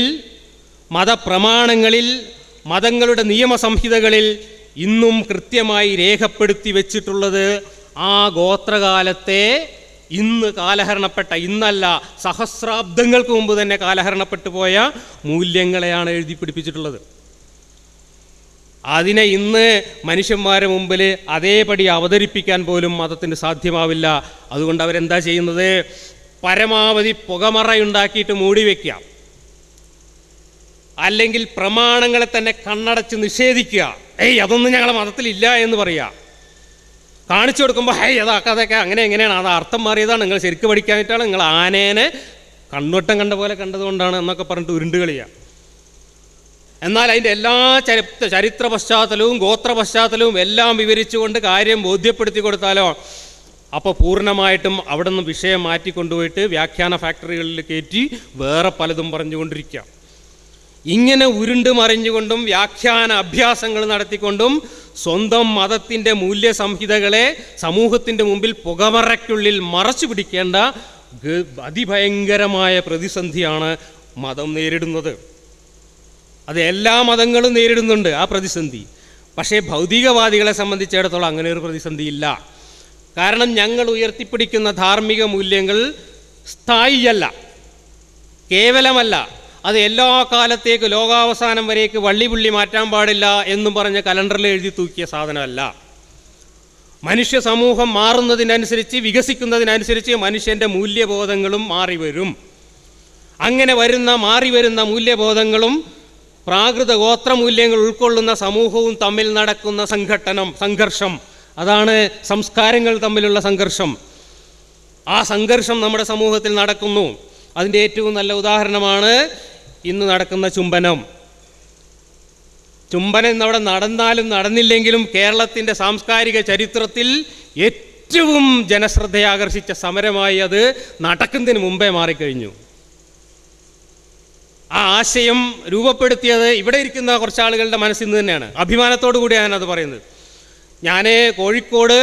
മതപ്രമാണങ്ങളിൽ, മതങ്ങളുടെ നിയമസംഹിതകളിൽ ഇന്നും കൃത്യമായി രേഖപ്പെടുത്തി വച്ചിട്ടുള്ളത് ആ ഗോത്രകാലത്തെ ഇന്ന് കാലഹരണപ്പെട്ട, ഇന്നല്ല സഹസ്രാബ്ദങ്ങൾക്ക് മുമ്പ് തന്നെ കാലഹരണപ്പെട്ടു പോയ മൂല്യങ്ങളെയാണ് എഴുതി പിടിപ്പിച്ചിട്ടുള്ളത്. അതിനെ ഇന്ന് മനുഷ്യന്മാരുടെ മുമ്പിൽ അതേപടി അവതരിപ്പിക്കാൻ പോലും മതത്തിന് സാധ്യമാവില്ല. അതുകൊണ്ട് അവരെന്താ ചെയ്യുന്നത്? പരമാവധി പുകമറയുണ്ടാക്കിയിട്ട് മൂടി വയ്ക്കുക, അല്ലെങ്കിൽ പ്രമാണങ്ങളെ തന്നെ കണ്ണടച്ച് നിഷേധിക്കുക. അതൊന്നും ഞങ്ങളുടെ മതത്തിലില്ല എന്ന് പറയുക. കാണിച്ചു കൊടുക്കുമ്പോൾ അതൊക്കെ അങ്ങനെ എങ്ങനെയാണ്, അത് അർത്ഥം മാറിയതാണ്, നിങ്ങൾ ശരിക്കും പഠിക്കാനായിട്ടാണ്, നിങ്ങൾ ആനേനെ കണ്ണുവട്ടം കണ്ട പോലെ കണ്ടതുകൊണ്ടാണ് എന്നൊക്കെ പറഞ്ഞിട്ട് ഉരുണ്ടുകളിയുക. എന്നാൽ അതിൻ്റെ എല്ലാ ചരിത്ര പശ്ചാത്തലവും ഗോത്ര പശ്ചാത്തലവും എല്ലാം വിവരിച്ചുകൊണ്ട് കാര്യം ബോധ്യപ്പെടുത്തി കൊടുത്താലോ അപ്പോൾ പൂർണ്ണമായിട്ടും അവിടെ നിന്ന് വിഷയം മാറ്റിക്കൊണ്ടുപോയിട്ട് വ്യാഖ്യാന ഫാക്ടറികളിൽ കയറ്റി വേറെ പലതും പറഞ്ഞുകൊണ്ടിരിക്കുക. ഇങ്ങനെ ഉരുണ്ട് മറിഞ്ഞുകൊണ്ടും വ്യാഖ്യാന അഭ്യാസങ്ങൾ നടത്തിക്കൊണ്ടും സ്വന്തം മതത്തിൻ്റെ മൂല്യസംഹിതകളെ സമൂഹത്തിൻ്റെ മുമ്പിൽ പുകമറയ്ക്കുള്ളിൽ മറച്ചു പിടിക്കേണ്ട അതിഭയങ്കരമായ പ്രതിസന്ധിയാണ് മതം നേരിടുന്നത്. അത് എല്ലാ മതങ്ങളും നേരിടുന്നുണ്ട് ആ പ്രതിസന്ധി. പക്ഷേ ഭൗതികവാദികളെ സംബന്ധിച്ചിടത്തോളം അങ്ങനെ ഒരു പ്രതിസന്ധി ഇല്ല. കാരണം ഞങ്ങൾ ഉയർത്തിപ്പിടിക്കുന്ന ധാർമ്മിക മൂല്യങ്ങൾ സ്ഥായിയല്ല, കേവലമല്ല. അത് എല്ലാ കാലത്തേക്ക് ലോകാവസാനം വരേക്ക് വള്ളിപുള്ളി മാറ്റാൻ പാടില്ല എന്നും പറഞ്ഞ് കലണ്ടറിൽ എഴുതി തൂക്കിയ സാധനമല്ല. മനുഷ്യ സമൂഹം മാറുന്നതിനനുസരിച്ച്, വികസിക്കുന്നതിനനുസരിച്ച് മനുഷ്യൻ്റെ മൂല്യബോധങ്ങളും മാറിവരും. അങ്ങനെ മാറിവരുന്ന മൂല്യബോധങ്ങളും പ്രാകൃത ഗോത്രമൂല്യങ്ങൾ ഉൾക്കൊള്ളുന്ന സമൂഹവും തമ്മിൽ നടക്കുന്ന സംഘർഷം, അതാണ് സംസ്കാരങ്ങൾ തമ്മിലുള്ള സംഘർഷം. ആ സംഘർഷം നമ്മുടെ സമൂഹത്തിൽ നടക്കുന്നു. അതിൻ്റെ ഏറ്റവും നല്ല ഉദാഹരണമാണ് ഇന്ന് നടക്കുന്ന ചുംബനം. ചുംബനം ഇന്നവിടെ നടന്നാലും നടന്നില്ലെങ്കിലും കേരളത്തിൻ്റെ സാംസ്കാരിക ചരിത്രത്തിൽ ഏറ്റവും ജനശ്രദ്ധയാകർഷിച്ച സമരമായി അത് നടക്കുന്നതിന് മുമ്പേ മാറിക്കഴിഞ്ഞു. ആ ആശയം രൂപപ്പെടുത്തിയത് ഇവിടെ ഇരിക്കുന്ന കുറച്ചാളുകളുടെ മനസ്സിൽ നിന്ന് തന്നെയാണ്. അഭിമാനത്തോടു കൂടിയാണ് ഞാനത് പറയുന്നത്. ഞാൻ കോഴിക്കോട്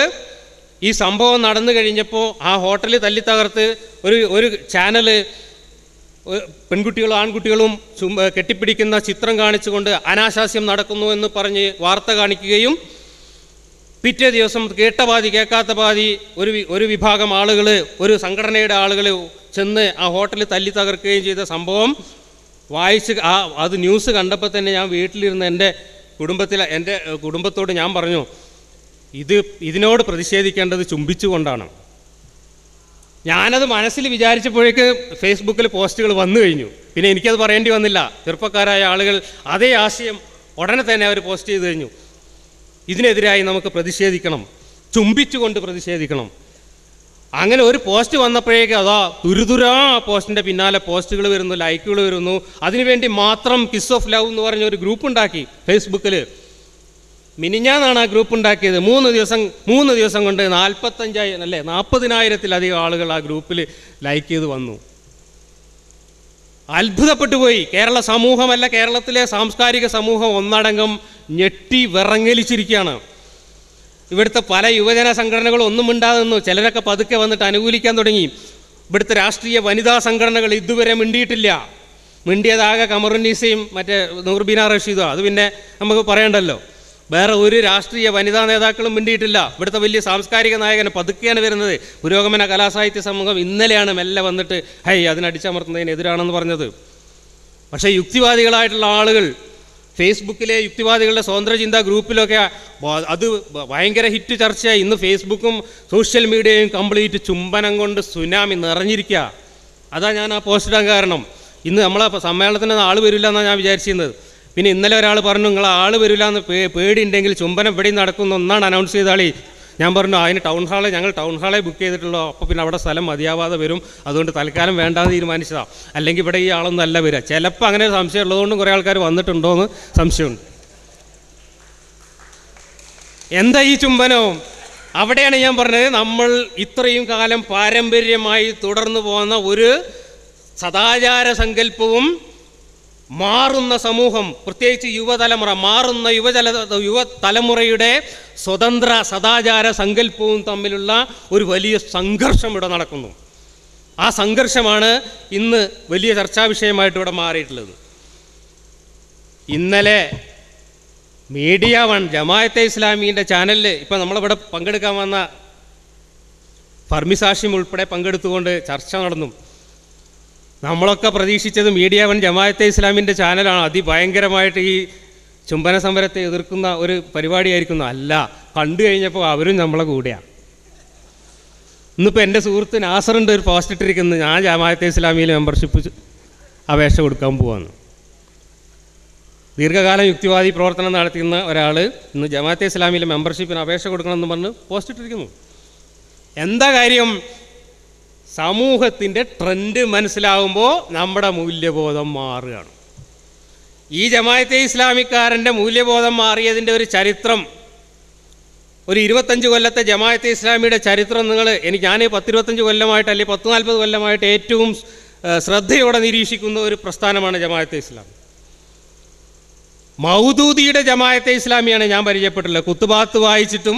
ഈ സംഭവം നടന്നു കഴിഞ്ഞപ്പോൾ ആ ഹോട്ടലിൽ തല്ലിത്തകർത്ത് ഒരു ചാനല് പെൺകുട്ടികളും ആൺകുട്ടികളും കെട്ടിപ്പിടിക്കുന്ന ചിത്രം കാണിച്ചുകൊണ്ട് അനാശാസ്യം നടക്കുന്നു എന്ന് പറഞ്ഞ് വാർത്ത കാണിക്കുകയും പിറ്റേ ദിവസം കേട്ട പാതി കേൾക്കാത്ത പാതി ഒരു വിഭാഗം ആളുകൾ, ഒരു സംഘടനയുടെ ആളുകൾ ചെന്ന് ആ ഹോട്ടലിൽ തല്ലി തകർക്കുകയും ചെയ്ത സംഭവം അത് ന്യൂസ് കണ്ടപ്പോൾ തന്നെ ഞാൻ വീട്ടിലിരുന്ന് എൻ്റെ കുടുംബത്തോട് ഞാൻ പറഞ്ഞു, ഇതിനോട് പ്രതിഷേധിക്കേണ്ടത് ചുംബിച്ചുകൊണ്ടാണ്. ഞാനത് മനസ്സിൽ വിചാരിച്ചപ്പോഴേക്ക് ഫേസ്ബുക്കിൽ പോസ്റ്റുകൾ വന്നു കഴിഞ്ഞു. പിന്നെ എനിക്കത് പറയേണ്ടി വന്നില്ല. ചെറുപ്പക്കാരായ ആളുകൾ അതേ ആശയം ഉടനെ തന്നെ അവർ പോസ്റ്റ് ചെയ്ത് കഴിഞ്ഞു. ഇതിനെതിരായി നമുക്ക് പ്രതിഷേധിക്കണം, ചുംബിച്ചുകൊണ്ട് പ്രതിഷേധിക്കണം. അങ്ങനെ ഒരു പോസ്റ്റ് വന്നപ്പോഴേക്ക് തുരുതുരാ ആ പോസ്റ്റിൻ്റെ പിന്നാലെ പോസ്റ്റുകൾ വരുന്നു, ലൈക്കുകൾ വരുന്നു. അതിനുവേണ്ടി മാത്രം കിസ് ഓഫ് ലവ് എന്ന് പറഞ്ഞ ഒരു ഗ്രൂപ്പ് ഉണ്ടാക്കി ഫേസ്ബുക്കിൽ. മിനിഞ്ഞാന്നാണ് ആ ഗ്രൂപ്പ് ഉണ്ടാക്കിയത്. 3 ദിവസം കൊണ്ട് 40,000-ത്തിലധികം ആളുകൾ ആ ഗ്രൂപ്പിൽ ലൈക്ക് ചെയ്ത് വന്നു. അത്ഭുതപ്പെട്ടു പോയി. കേരള സമൂഹമല്ല, കേരളത്തിലെ സാംസ്കാരിക സമൂഹം ഒന്നടങ്കം ഞെട്ടി വിറങ്ങലിച്ചിരിക്കുകയാണ്. ഇവിടുത്തെ പല യുവജന സംഘടനകളും ഒന്നും മിണ്ടാതെ നിന്നു. ചിലരൊക്കെ പതുക്കെ വന്നിട്ട് അനുകൂലിക്കാൻ തുടങ്ങി. ഇവിടുത്തെ രാഷ്ട്രീയ വനിതാ സംഘടനകൾ ഇതുവരെ മിണ്ടിയിട്ടില്ല. മിണ്ടിയതാകെ കമറുന്നീസയും മറ്റേ നൂർബീന റഷീദോ, അത് പിന്നെ നമുക്ക് പറയണ്ടല്ലോ. വേറെ ഒരു രാഷ്ട്രീയ വനിതാ നേതാക്കളും മിണ്ടിയിട്ടില്ല. ഇവിടുത്തെ വലിയ സാംസ്കാരിക നായകന് പതുക്കെയാണ് വരുന്നത്. പുരോഗമന കലാസാഹിത്യ സമൂഹം ഇന്നലെയാണ് മെല്ലെ വന്നിട്ട് അതിനടിച്ചമർത്തുന്നതിനെതിരാണെന്ന് പറഞ്ഞത്. പക്ഷേ യുക്തിവാദികളായിട്ടുള്ള ആളുകൾ ഫേസ്ബുക്കിലെ യുക്തിവാദികളുടെ സ്വതന്ത്ര ചിന്താ ഗ്രൂപ്പിലൊക്കെ അത് ഭയങ്കര ഹിറ്റ് ചർച്ചയായി. ഇന്ന് ഫേസ്ബുക്കും സോഷ്യൽ മീഡിയയും കംപ്ലീറ്റ് ചുംബനം കൊണ്ട് സുനാമി നിറഞ്ഞിരിക്കുക. അതാ ഞാൻ ആ പോസ്റ്റ് ഇടാൻ കാരണം. ഇന്ന് നമ്മളെ സമ്മേളനത്തിന് ആൾ വരില്ല എന്നാണ് ഞാൻ വിചാരിച്ചിരുന്നത്. പിന്നെ ഇന്നലെ ഒരാൾ പറഞ്ഞു നിങ്ങൾ ആൾ വരില്ല എന്ന് പേടിയുണ്ടെങ്കിൽ ചുംബനം ഇവിടെ നടക്കുന്ന ഒന്നാണ് അനൗൺസ് ചെയ്താളി. ഞാൻ പറഞ്ഞു അതിന് ഞങ്ങൾ ടൗൺ ഹാളെ ബുക്ക് ചെയ്തിട്ടുള്ളൂ, അപ്പോൾ പിന്നെ അവിടെ സ്ഥലം മതിയാവാതെ വരും, അതുകൊണ്ട് തൽക്കാലം വേണ്ടാന്ന് തീരുമാനിച്ചതാണ്. അല്ലെങ്കിൽ ഇവിടെ ഈ ആളൊന്നും അല്ല വരിക. ചിലപ്പോൾ അങ്ങനെ സംശയം ഉള്ളതുകൊണ്ടും കുറേ ആൾക്കാർ വന്നിട്ടുണ്ടോ എന്ന് സംശയമുണ്ട്. എന്താ ഈ ചുംബനവും? അവിടെയാണ് ഞാൻ പറഞ്ഞത്, നമ്മൾ ഇത്രയും കാലം പാരമ്പര്യമായി തുടർന്നു പോകുന്ന ഒരു സദാചാര സങ്കല്പവും മാറുന്ന സമൂഹം, പ്രത്യേകിച്ച് യുവതലമുറ, മാറുന്ന യുവതലമുറയുടെ സ്വതന്ത്ര സദാചാര സങ്കല്പവും തമ്മിലുള്ള ഒരു വലിയ സംഘർഷം ഇവിടെ നടക്കുന്നു. ആ സംഘർഷമാണ് ഇന്ന് വലിയ ചർച്ചാ വിഷയമായിട്ട് ഇവിടെ മാറിയിട്ടുള്ളത്. ഇന്നലെ മീഡിയ വൺ ജമാഅത്തെ ഇസ്ലാമിൻ്റെ ചാനലിൽ ഇപ്പം നമ്മളിവിടെ പങ്കെടുക്കാൻ വന്ന ഫർമിസ് ഹാഷിം ഉൾപ്പെടെ പങ്കെടുത്തുകൊണ്ട് ചർച്ച നടന്നു. നമ്മളൊക്കെ പ്രതീക്ഷിച്ചത് മീഡിയ വൺ ജമാഅത്തെ ഇസ്ലാമിൻ്റെ ചാനലാണ് അതിഭയങ്കരമായിട്ട് ഈ ചുംബന സമരത്തെ എതിർക്കുന്ന ഒരു പരിപാടിയായിരിക്കുന്നു. അല്ല, കണ്ടു കഴിഞ്ഞപ്പോൾ അവരും നമ്മളെ കൂടെയാണ്. ഇന്നിപ്പോൾ എൻ്റെ സുഹൃത്ത് നാസറിൻ്റെ ഒരു പോസ്റ്റ് ഇട്ടിരിക്കുന്നത്, ഞാൻ ജമാഅത്തെ ഇസ്ലാമിയിൽ മെമ്പർഷിപ്പ് അപേക്ഷ കൊടുക്കാൻ പോവാന്ന്. ദീർഘകാലം യുക്തിവാദി പ്രവർത്തനം നടത്തുന്ന ഒരാൾ ഇന്ന് ജമാഅത്തെ ഇസ്ലാമിയിൽ മെമ്പർഷിപ്പിന് അപേക്ഷ കൊടുക്കണമെന്ന് പറഞ്ഞ് പോസ്റ്റ് ഇട്ടിരിക്കുന്നു. എന്താ കാര്യം? സമൂഹത്തിൻ്റെ ട്രെൻഡ് മനസ്സിലാവുമ്പോൾ നമ്മുടെ മൂല്യബോധം മാറുകയാണ്. ഈ ജമാഅത്തെ ഇസ്ലാമിക്കാരൻ്റെ മൂല്യബോധം മാറിയതിൻ്റെ ഒരു ചരിത്രം, ഒരു 25 കൊല്ലത്തെ ജമാഅത്തെ ഇസ്ലാമിയുടെ ചരിത്രം ഞാൻ 10-25 കൊല്ലമായിട്ട് അല്ലെങ്കിൽ 10-40 കൊല്ലമായിട്ട് ഏറ്റവും ശ്രദ്ധയോടെ നിരീക്ഷിക്കുന്ന ഒരു പ്രസ്ഥാനമാണ് ജമാഅത്തെ ഇസ്ലാം. മൗദൂദിയുടെ ജമാഅത്തെ ഇസ്ലാമിയാണ് ഞാൻ പരിചയപ്പെട്ടുള്ളത്. കുത്തുബാത്ത് വായിച്ചിട്ടും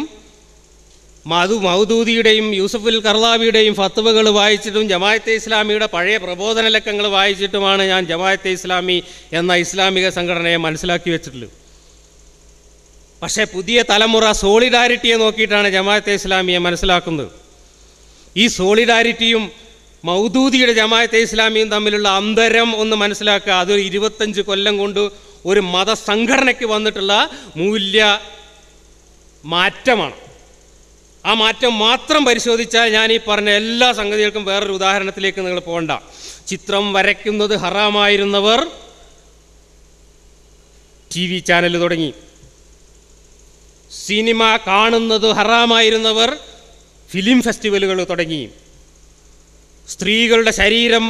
മൗദൂദിയുടെയും യൂസഫുൽ കർലാവിയുടെയും ഫത്വകൾ വായിച്ചിട്ടും ജമാഅത്തെ ഇസ്ലാമിയുടെ പഴയ പ്രബോധന ലക്കങ്ങൾ വായിച്ചിട്ടുമാണ് ഞാൻ ജമാഅത്തെ ഇസ്ലാമി എന്ന ഇസ്ലാമിക സംഘടനയെ മനസ്സിലാക്കി വെച്ചിട്ടുള്ളത്. പക്ഷേ പുതിയ തലമുറ സോളിഡാരിറ്റിയെ നോക്കിയിട്ടാണ് ജമാഅത്തെ ഇസ്ലാമിയെ മനസ്സിലാക്കുന്നത്. ഈ സോളിഡാരിറ്റിയും മൗദൂദിയുടെ ജമാഅത്തെ ഇസ്ലാമിയും തമ്മിലുള്ള അന്തരം ഒന്ന് മനസ്സിലാക്കുക. അതൊരു 25 കൊല്ലം കൊണ്ട് ഒരു മതസംഘടനയ്ക്ക് വന്നിട്ടുള്ള മൂല്യ മാറ്റമാണ്. ആ മാറ്റം മാത്രം പരിശോധിച്ചാൽ ഞാൻ ഈ പറഞ്ഞ എല്ലാ സംഗതികൾക്കും വേറൊരു ഉദാഹരണത്തിലേക്ക് നിങ്ങൾ പോകണ്ട. ചിത്രം വരയ്ക്കുന്നത് ഹറാമായിരുന്നവർ TV ചാനൽ തുടങ്ങി. സിനിമ കാണുന്നത് ഹറാമായിരുന്നവർ ഫിലിം ഫെസ്റ്റിവലുകൾ തുടങ്ങി. സ്ത്രീകളുടെ ശരീരം,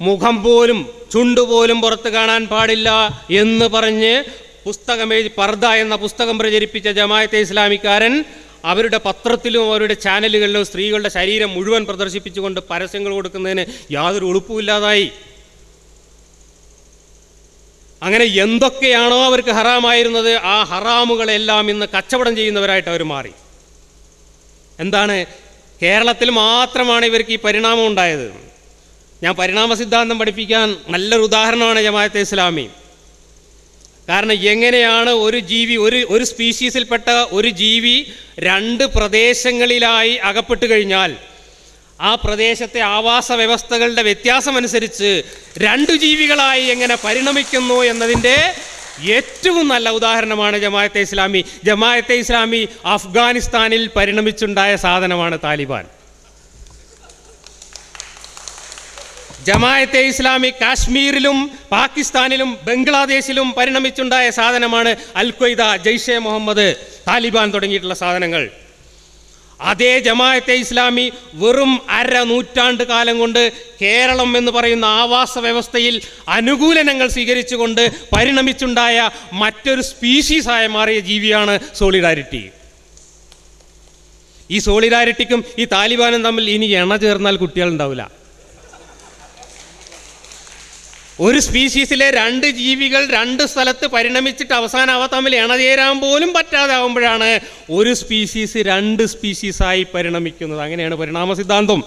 മുഖം പോലും ചുണ്ടുപോലും പുറത്ത് കാണാൻ പാടില്ല എന്ന് പറഞ്ഞ് പർദ എന്ന പുസ്തകം പ്രചരിപ്പിച്ച ജമാഅത്തെ ഇസ്ലാമിക്കാരൻ അവരുടെ പത്രത്തിലും അവരുടെ ചാനലുകളിലും സ്ത്രീകളുടെ ശരീരം മുഴുവൻ പ്രദർശിപ്പിച്ചുകൊണ്ട് പരസ്യങ്ങൾ കൊടുക്കുന്നതിന് യാതൊരു ഉളുപ്പുമില്ലാതായി. അങ്ങനെ എന്തൊക്കെയാണോ അവർക്ക് ഹറാമായിരുന്നത് ആ ഹറാമുകളെല്ലാം ഇന്ന് കച്ചവടം ചെയ്യുന്നവരായിട്ട് അവർ മാറി. എന്താണ്? കേരളത്തിൽ മാത്രമാണ് ഇവർക്ക് ഈ പരിണാമം ഉണ്ടായത്. ഞാൻ പരിണാമ സിദ്ധാന്തം പഠിപ്പിക്കാൻ നല്ലൊരു ഉദാഹരണമാണ് ജമാഅത്തെ ഇസ്ലാമി. കാരണം എങ്ങനെയാണ് ഒരു ജീവി, ഒരു സ്പീഷീസിൽപ്പെട്ട ഒരു ജീവി 2 പ്രദേശങ്ങളിലായി അകപ്പെട്ടു കഴിഞ്ഞാൽ ആ പ്രദേശത്തെ ആവാസ വ്യവസ്ഥകളുടെ വ്യത്യാസമനുസരിച്ച് 2 ജീവികളായി എങ്ങനെ പരിണമിക്കുന്നു എന്നതിൻ്റെ ഏറ്റവും നല്ല ഉദാഹരണമാണ് ജമാഅത്തെ ഇസ്ലാമി. ജമാഅത്തെ ഇസ്ലാമി അഫ്ഗാനിസ്ഥാനിൽ പരിണമിച്ചുണ്ടായ സാധനമാണ് താലിബാൻ. ജമാഅത്തെ ഇസ്ലാമി കാശ്മീരിലും പാകിസ്ഥാനിലും ബംഗ്ലാദേശിലും പരിണമിച്ചുണ്ടായ സാധനമാണ് അൽ ഖ്വയ്ദ, ജയ്ഷെ മുഹമ്മദ്, താലിബാൻ തുടങ്ങിയിട്ടുള്ള സാധനങ്ങൾ. അതേ ജമാഅത്തെ ഇസ്ലാമി വെറും 1/2 നൂറ്റാണ്ട് കാലം കൊണ്ട് കേരളം എന്ന് പറയുന്ന ആവാസ വ്യവസ്ഥയിൽ അനുകൂലനങ്ങൾ സ്വീകരിച്ചുകൊണ്ട് പരിണമിച്ചുണ്ടായ മറ്റൊരു സ്പീഷീസായി മാറിയ ജീവിയാണ് സോളിഡാരിറ്റി. ഈ സോളിഡാരിറ്റിക്കും ഈ താലിബാനും തമ്മിൽ ഇനി എണ്ണ ചേർന്നാൽ കുട്ടികളുണ്ടാവില്ല. ഒരു സ്പീഷീസിലെ 2 ജീവികൾ 2 സ്ഥലത്ത് പരിണമിച്ചിട്ട് അവസാനം അവ തമ്മിൽ ഇണചേരാൻ പോലും പറ്റാതെ ആകുമ്പോഴാണ് ഒരു സ്പീഷീസ് 2 സ്പീഷീസായി പരിണമിക്കുന്നത്. അങ്ങനെയാണ് പരിണാമ സിദ്ധാന്തം.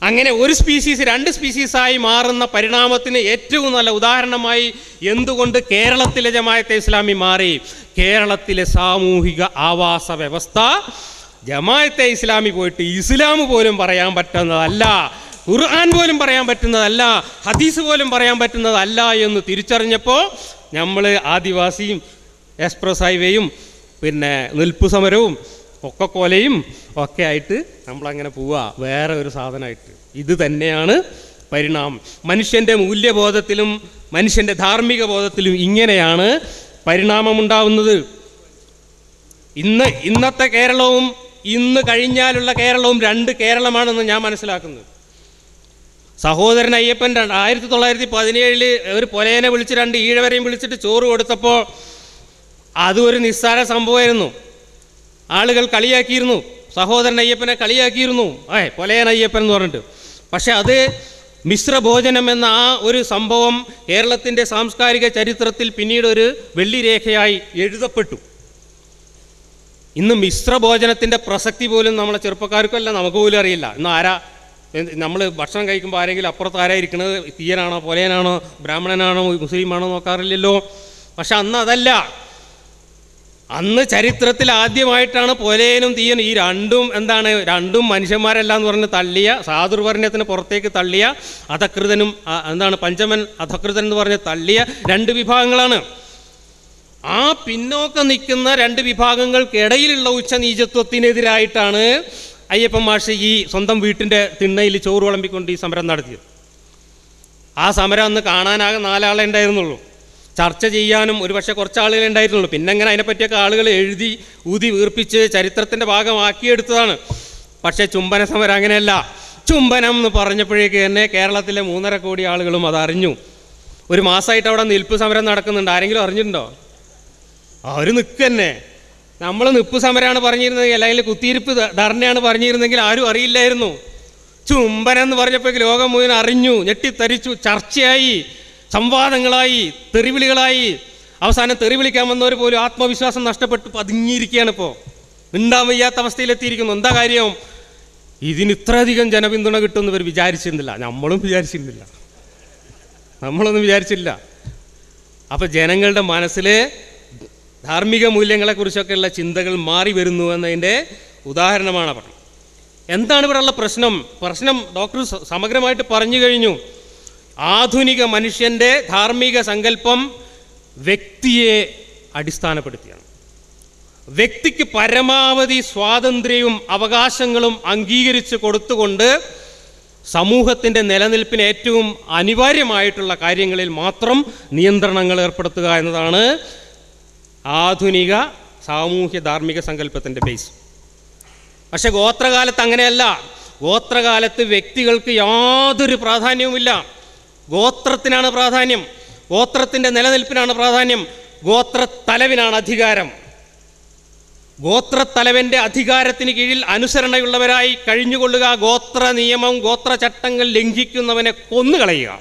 അങ്ങനെ ഒരു സ്പീഷീസ് 2 സ്പീഷീസായി മാറുന്ന പരിണാമത്തിന് ഏറ്റവും നല്ല ഉദാഹരണമായി എന്തുകൊണ്ട് കേരളത്തിലെ ജമാഅത്തെ ഇസ്ലാമി മാറി? കേരളത്തിലെ സാമൂഹിക ആവാസ വ്യവസ്ഥ ജമാഅത്തെ ഇസ്ലാമി പോയിട്ട് ഇസ്ലാം പോലും പറയാൻ പറ്റുന്നതല്ല, ഖുർആൻ പോലും പറയാൻ പറ്റുന്നതല്ല, ഹദീസ് പോലും പറയാൻ പറ്റുന്നതല്ല എന്ന് തിരിച്ചറിഞ്ഞപ്പോൾ നമ്മൾ ആദിവാസിയും എക്സ്പ്രസ് ഹൈവേയും പിന്നെ നിൽപ്പ് സമരവും കൊക്കക്കോലയും ഒക്കെ ആയിട്ട് നമ്മളങ്ങനെ പോവുക വേറെ ഒരു സാധനമായിട്ട്. ഇത് തന്നെയാണ് പരിണാമം. മനുഷ്യൻ്റെ മൂല്യബോധത്തിലും മനുഷ്യൻ്റെ ധാർമ്മിക ബോധത്തിലും ഇങ്ങനെയാണ് പരിണാമമുണ്ടാവുന്നത്. ഇന്നത്തെ കേരളവും ഇന്ന് കഴിഞ്ഞാലുള്ള കേരളവും രണ്ട് കേരളമാണെന്ന് ഞാൻ മനസ്സിലാക്കുന്നത്. സഹോദരൻ അയ്യപ്പൻ 1917 ഒരു പൊലേനെ വിളിച്ച് 2 ഈഴവരെയും വിളിച്ചിട്ട് ചോറ് കൊടുത്തപ്പോൾ അതൊരു നിസ്സാര സംഭവമായിരുന്നു. ആളുകൾ കളിയാക്കിയിരുന്നു, സഹോദരൻ അയ്യപ്പനെ കളിയാക്കിയിരുന്നു, പൊലേൻ അയ്യപ്പൻ എന്ന് പറഞ്ഞിട്ട്. പക്ഷെ അത് മിശ്രഭോജനം എന്ന ആ ഒരു സംഭവം കേരളത്തിൻ്റെ സാംസ്കാരിക ചരിത്രത്തിൽ പിന്നീട് ഒരു വെള്ളിരേഖയായി എഴുതപ്പെട്ടു. ഇന്ന് മിശ്രഭോജനത്തിൻ്റെ പ്രസക്തി പോലും നമ്മളെ ചെറുപ്പക്കാർക്കല്ല, നമുക്ക് പോലും അറിയില്ല. ഇന്ന് നമ്മൾ ഭക്ഷണം കഴിക്കുമ്പോൾ ആരെങ്കിലും അപ്പുറത്ത് ആരായിരിക്കണത്, തീയനാണോ പൊലേനാണോ ബ്രാഹ്മണനാണോ മുസ്ലിമാണോ നോക്കാറില്ലല്ലോ. പക്ഷെ അന്ന് അതല്ല. അന്ന് ചരിത്രത്തിൽ ആദ്യമായിട്ടാണ് പൊലേനും തീയനും ഈ രണ്ടും മനുഷ്യന്മാരല്ല എന്ന് പറഞ്ഞ് തള്ളിയ, സാധുർവർണ്ണയത്തിന് പുറത്തേക്ക് തള്ളിയ അധകൃതനും പഞ്ചമൻ അധകൃതൻ എന്ന് പറഞ്ഞ് തള്ളിയ 2 വിഭാഗങ്ങളാണ്. ആ പിന്നോക്കം നിൽക്കുന്ന 2 വിഭാഗങ്ങൾക്കിടയിലുള്ള ഉച്ചനീചത്വത്തിനെതിരായിട്ടാണ് അയ്യപ്പൻ മാഷ് ഈ സ്വന്തം വീട്ടിൻ്റെ തിണ്ണയിൽ ചോറ് വിളമ്പിക്കൊണ്ട് ഈ സമരം നടത്തിയത്. ആ സമരം അന്ന് കാണാനാകെ 4 ആളെ ഉണ്ടായിരുന്നുള്ളൂ. ചർച്ച ചെയ്യാനും ഒരുപക്ഷെ കുറച്ച് ആളുകളെ ഉണ്ടായിരുന്നുള്ളൂ. പിന്നെ അങ്ങനെ അതിനെപ്പറ്റിയൊക്കെ ആളുകൾ എഴുതി ഊതി വീർപ്പിച്ച് ചരിത്രത്തിൻ്റെ ഭാഗമാക്കിയെടുത്തതാണ്. പക്ഷേ ചുംബന സമരം അങ്ങനെയല്ല. ചുംബനം എന്ന് പറഞ്ഞപ്പോഴേക്ക് തന്നെ കേരളത്തിലെ 3.5 കോടി ആളുകളും അതറിഞ്ഞു. ഒരു മാസമായിട്ട് അവിടെ നിൽപ്പ് സമരം നടക്കുന്നുണ്ട്. ആരെങ്കിലും അറിഞ്ഞിട്ടുണ്ടോ? അവർ നിൽക്കന്നെ. നമ്മൾ നിപ്പ് സമരമാണ് പറഞ്ഞിരുന്നെങ്കിൽ, അല്ലെങ്കിൽ കുത്തിയിരിപ്പ് ധർണയാണ് പറഞ്ഞിരുന്നെങ്കിൽ ആരും അറിയില്ലായിരുന്നു. ചുംബനം എന്ന് പറഞ്ഞപ്പോഴേക്ക് ലോകം മുഴുവൻ അറിഞ്ഞു, ഞെട്ടിത്തരിച്ചു, ചർച്ചയായി, സംവാദങ്ങളായി, തെറിവിളികളായി. അവസാനം തെറി വിളിക്കാൻ വന്നവർ പോലും ആത്മവിശ്വാസം നഷ്ടപ്പെട്ട് പതുങ്ങിയിരിക്കുകയാണ്. ഇപ്പോൾ ഉണ്ടാൻ വയ്യാത്ത അവസ്ഥയിലെത്തിയിരിക്കുന്നു. എന്താ കാര്യം? ഇതിന് ഇത്രയധികം ജനപിന്തുണ കിട്ടുമെന്ന് ഇവർ വിചാരിച്ചിരുന്നില്ല. നമ്മളൊന്നും വിചാരിച്ചില്ല. അപ്പം ജനങ്ങളുടെ മനസ്സിൽ ധാർമ്മിക മൂല്യങ്ങളെക്കുറിച്ചൊക്കെയുള്ള ചിന്തകൾ മാറി വരുന്നു എന്നതിൻ്റെ ഉദാഹരണമാണ് പറഞ്ഞത്. എന്താണ് ഇവിടെയുള്ള പ്രശ്നം ഡോക്ടർ സമഗ്രമായിട്ട് പറഞ്ഞു കഴിഞ്ഞു. ആധുനിക മനുഷ്യൻ്റെ ധാർമ്മിക സങ്കല്പം വ്യക്തിയെ അടിസ്ഥാനപ്പെടുത്തിയാണ്. വ്യക്തിക്ക് പരമാവധി സ്വാതന്ത്ര്യവും അവകാശങ്ങളും അംഗീകരിച്ച് കൊടുത്തുകൊണ്ട് സമൂഹത്തിൻ്റെ നിലനിൽപ്പിന് ഏറ്റവും അനിവാര്യമായിട്ടുള്ള കാര്യങ്ങളിൽ മാത്രം നിയന്ത്രണങ്ങൾ ഏർപ്പെടുത്തുക എന്നതാണ് ആധുനിക സാമൂഹ്യ ധാർമ്മിക സങ്കല്പത്തിൻ്റെ ബേസ്. പക്ഷെ ഗോത്രകാലത്ത് അങ്ങനെയല്ല. ഗോത്രകാലത്ത് വ്യക്തികൾക്ക് യാതൊരു പ്രാധാന്യവുമില്ല. ഗോത്രത്തിനാണ് പ്രാധാന്യം, ഗോത്രത്തിൻ്റെ നിലനിൽപ്പിനാണ് പ്രാധാന്യം, ഗോത്രത്തലവിനാണ് അധികാരം. ഗോത്രത്തലവൻ്റെ അധികാരത്തിന് കീഴിൽ അനുസരണയുള്ളവരായി കഴിഞ്ഞുകൊള്ളുക, ഗോത്ര നിയമം, ഗോത്രചട്ടങ്ങൾ ലംഘിക്കുന്നവനെ കൊന്നുകളയുക.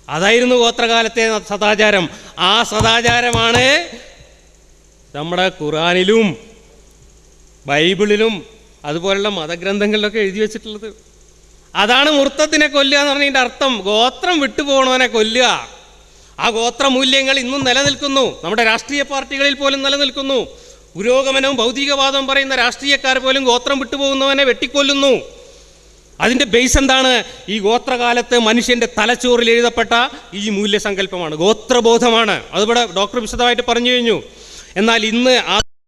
അതായിരുന്നു ഗോത്രകാലത്തെ സദാചാരം. ആ സദാചാരമാണ് നമ്മുടെ ഖുർആനിലും ബൈബിളിലും അതുപോലുള്ള മതഗ്രന്ഥങ്ങളിലൊക്കെ എഴുതി വച്ചിട്ടുള്ളത്. അതാണ് മുർത്തത്തിനെ കൊല്ലുക എന്ന് പറഞ്ഞതിൻ്റെ അർത്ഥം. ഗോത്രം വിട്ടുപോകണവനെ കൊല്ലുക. ആ ഗോത്രമൂല്യങ്ങൾ ഇന്നും നിലനിൽക്കുന്നു. നമ്മുടെ രാഷ്ട്രീയ പാർട്ടികളിൽ പോലും നിലനിൽക്കുന്നു. പുരോഗമനവും ഭൗതികവാദവും പറയുന്ന രാഷ്ട്രീയക്കാർ പോലും ഗോത്രം വിട്ടുപോകുന്നവനെ വെട്ടിക്കൊല്ലുന്നു. അതിൻ്റെ ബേസ് എന്താണ്? ഈ ഗോത്രകാലത്ത് മനുഷ്യൻ്റെ തലച്ചോറിൽ എഴുതപ്പെട്ട ഈ മൂല്യസങ്കല്പമാണ്, ഗോത്രബോധമാണ്. അതിവിടെ ഡോക്ടർ വിശദമായിട്ട് പറഞ്ഞു കഴിഞ്ഞു. എന്നാൽ ഇന്ന്